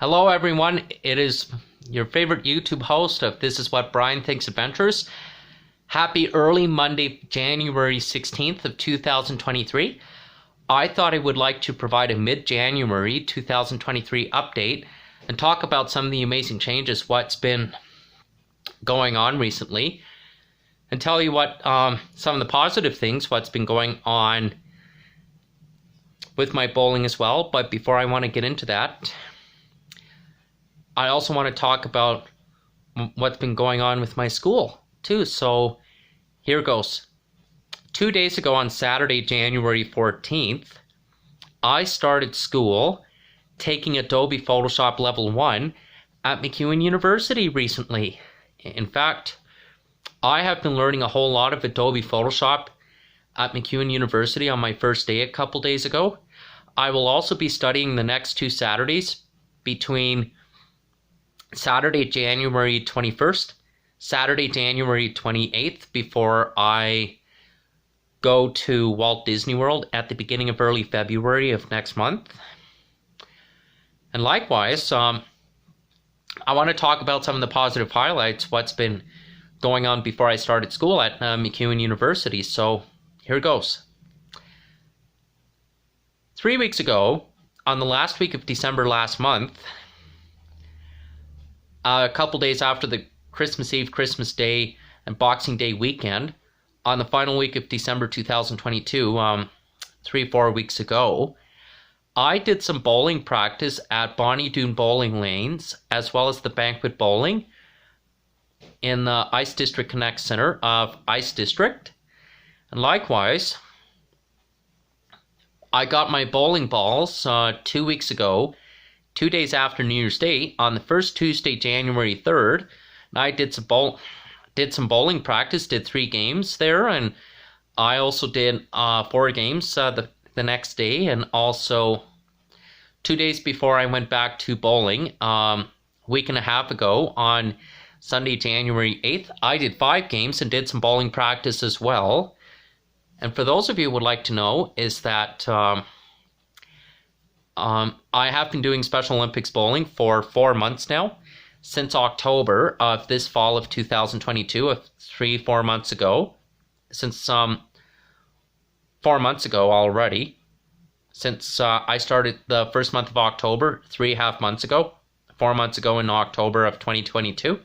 Hello everyone, it is your favorite YouTube host of This Is What Brian Thinks Adventures. Happy early Monday, January 16th of 2023. I thought I would like to provide a mid-January 2023 update and talk about some of the amazing changes, what's been going on recently, and tell you what some of the positive things, what's been going on with my bowling as well. But before I want to get into that, I also want to talk about what's been going on with my school too. So here goes. 2 days ago on Saturday, January 14th, I started school taking Adobe Photoshop Level 1 at Macewan University recently. In fact, I have been learning a whole lot of Adobe Photoshop at Macewan University on my first day a couple days ago. I will also be studying the next 2 Saturdays between Saturday, January 21st, Saturday, January 28th, before I go to Walt Disney World at the beginning of early February of next month. And likewise, I want to talk about some of the positive highlights, what's been going on before I started school at Macewan University. So here goes. 3 weeks ago, on the last week of December last month, a couple days after the Christmas Eve, Christmas Day, and Boxing Day weekend, on the final week of December 2022, 3-4 weeks ago, I did some bowling practice at Bonnie Doon Bowling Lanes, as well as the Banquet Bowling in the Ice District Connect Center of Ice District. And likewise, I got my bowling balls 2 weeks ago, 2 days after New Year's Day, on the first Tuesday, January 3rd. And I did some bowling practice, did 3 games there, and I also did 4 games the next day, and also 2 days before I went back to bowling, week and a half ago on Sunday, January 8th, I did 5 games and did some bowling practice as well. And for those of you who would like to know, is that I have been doing Special Olympics bowling for 4 months now, since October of this fall of 2022, 3-4 months ago, since 4 months ago already, since I started the first month of October, 3.5 months ago, 4 months ago in October of 2022.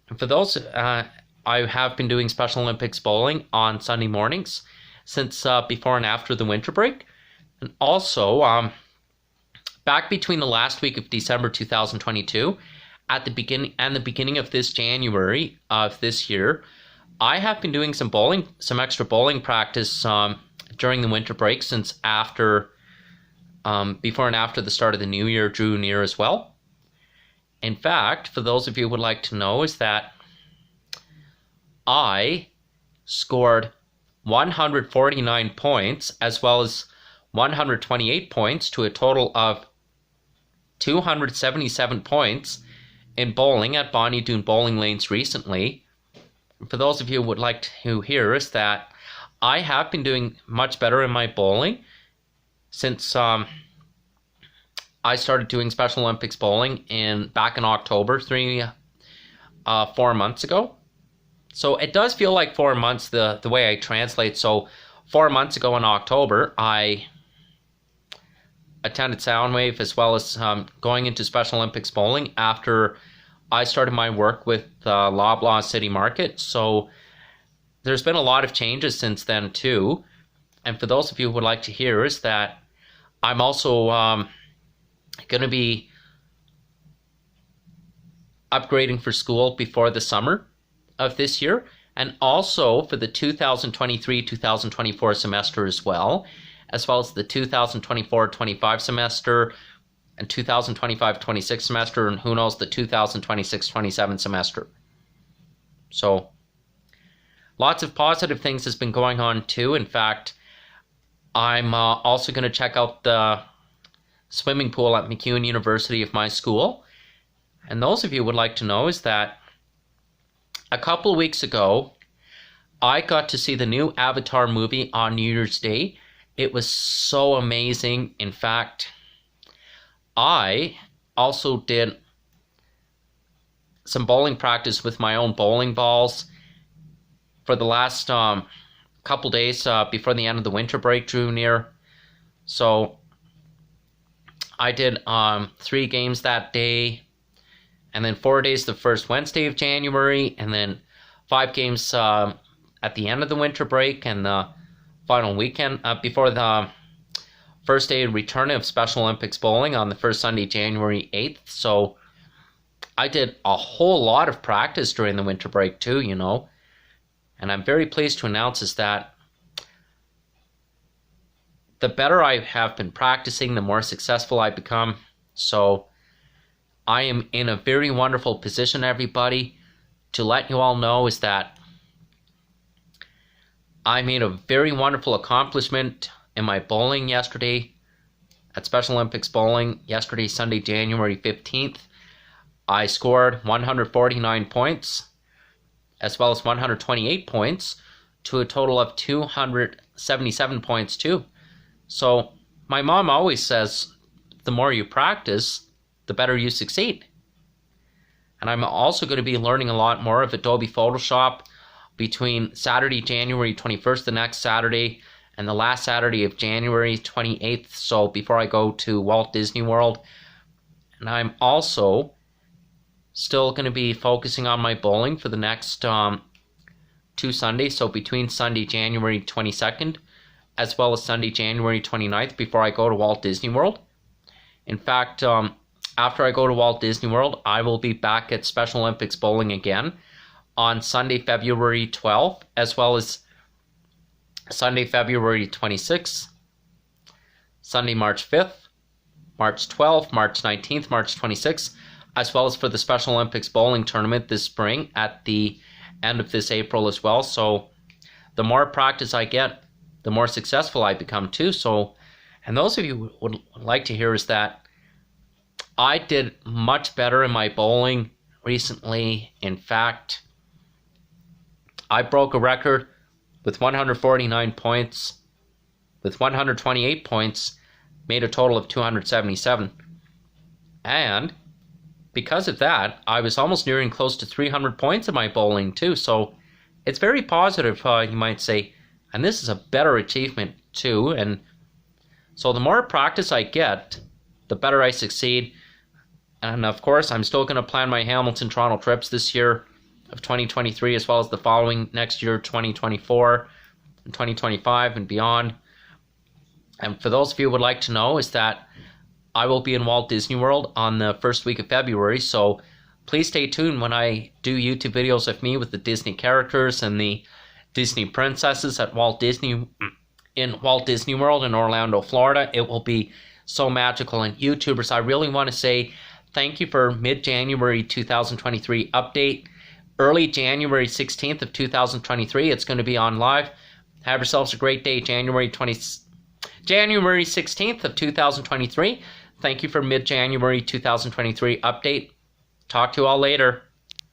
And for those, I have been doing Special Olympics bowling on Sunday mornings since before and after the winter break. And also, back between the last week of December 2022 at the beginning of this January of this year, I have been doing some extra bowling practice during the winter break since before and after the start of the new year drew near as well. In fact, for those of you who would like to know, is that I scored 149 points as well as 128 points to a total of 277 points in bowling at Bonnie Doon Bowling Lanes recently. For those of you who would like to hear, is that I have been doing much better in my bowling since I started doing Special Olympics bowling back in October, 4 months ago. So it does feel like 4 months the way I translate. So 4 months ago in October, I attended Soundwave as well as going into Special Olympics bowling after I started my work with Loblaw City Market. So there's been a lot of changes since then too. And for those of you who would like to hear, is that I'm also going to be upgrading for school before the summer of this year, and also for the 2023-2024 semester as well as the 2024-25 semester and 2025-26 semester, and who knows, the 2026-27 semester. So lots of positive things has been going on too. In fact, I'm also going to check out the swimming pool at Macewan University of my school. And those of you who would like to know, is that a couple of weeks ago, I got to see the new Avatar movie on New Year's Day. It was so amazing. In fact, I also did some bowling practice with my own bowling balls for the last couple days before the end of the winter break drew near. So I did 3 games that day, and then 4 days the first Wednesday of January, and then 5 games at the end of the winter break and the final weekend before the first day of return of Special Olympics bowling on the first Sunday, January 8th. So I did a whole lot of practice during the winter break too, you know. And I'm very pleased to announce is that the better I have been practicing, the more successful I become. So I am in a very wonderful position, everybody. To let you all know is that I made a very wonderful accomplishment in my bowling yesterday at Special Olympics bowling yesterday, Sunday, January 15th. I scored 149 points as well as 128 points to a total of 277 points too. So my mom always says the more you practice, the better you succeed. And I'm also going to be learning a lot more of Adobe Photoshop between Saturday, January 21st, the next Saturday, and the last Saturday of January 28th, so before I go to Walt Disney World. And I'm also still going to be focusing on my bowling for the next 2 Sundays, so between Sunday, January 22nd, as well as Sunday, January 29th, before I go to Walt Disney World. In fact, after I go to Walt Disney World, I will be back at Special Olympics bowling again on Sunday, February 12th, as well as Sunday, February 26th, Sunday, March 5th, March 12th, March 19th, March 26th, as well as for the Special Olympics bowling tournament this spring at the end of this April as well. So the more practice I get, the more successful I become too. So, and those of you who would like to hear is that I did much better in my bowling recently. In fact, I broke a record with 149 points, with 128 points, made a total of 277. And because of that, I was almost nearing close to 300 points in my bowling too. So it's very positive, you might say. And this is a better achievement too. And so the more practice I get, the better I succeed. And of course, I'm still going to plan my Hamilton Toronto trips this year of 2023, as well as the following next year, 2024 and 2025 and beyond. And for those of you who would like to know is that I will be in Walt Disney World on the first week of February. So please stay tuned when I do YouTube videos of me with the Disney characters and the Disney princesses at Walt Disney World in Orlando, Florida. It will be so magical. And YouTubers, I really want to say thank you for mid-January 2023 update. Early January 16th of 2023, it's going to be on live. Have yourselves a great day, January 16th of 2023. Thank you for mid-January 2023 update. Talk to you all later.